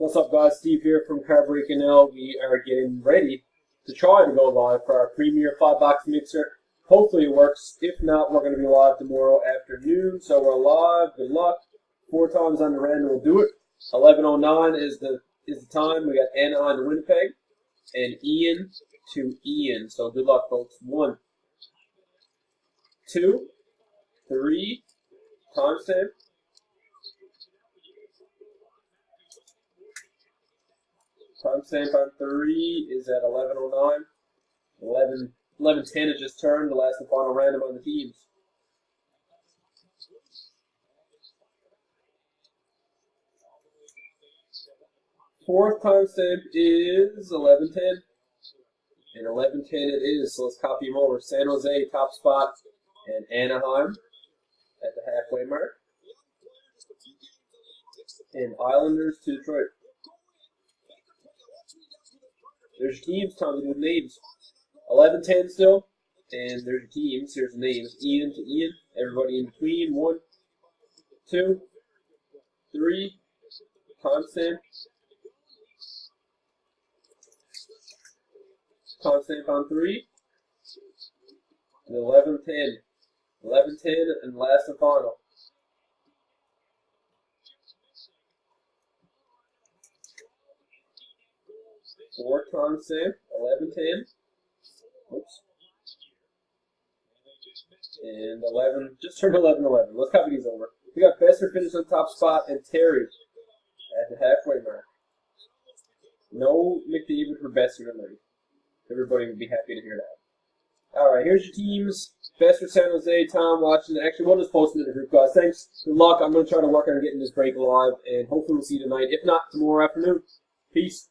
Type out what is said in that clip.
What's up, guys? Steve here from Card Breaking L. We are getting ready to try to go live for our premier 5-box mixer. Hopefully it works. If not, we're going to be live tomorrow afternoon. So we're live. Good luck. 4 times on the random will do it. 11:09 is the time. We got Anaheim to Winnipeg and Ian to Ian. So good luck, folks. 1, 2, 3. Timestamp. Timestamp on 3 is at 11:09. 11:10 has just turned. The last and final random on the teams. Fourth timestamp is 11:10. And 11:10 it is. So let's copy them over. San Jose, top spot, and Anaheim at the halfway mark. And Islanders to Detroit. There's your teams. Time to do the names. 11:10 still. And there's your teams. Here's the names. Ian to Ian. Everybody in between. 1, 2, 3. Timestamp. Timestamp on 3. And 11:10. 11:10 and last and final. Four timestamp, 11:10. Oops. And 11, just turned 11:11. Let's copy these over. We got Besser finish on top spot and Terry at the halfway mark. No McDavid for Besser tonight. Everybody would be happy to hear that. Alright, here's your teams. Besser, San Jose, Tom watching. Actually, we'll just post it in the group, guys. Thanks. Good luck. I'm going to try to work on getting this break live, and hopefully we'll see you tonight. If not, tomorrow afternoon. Peace.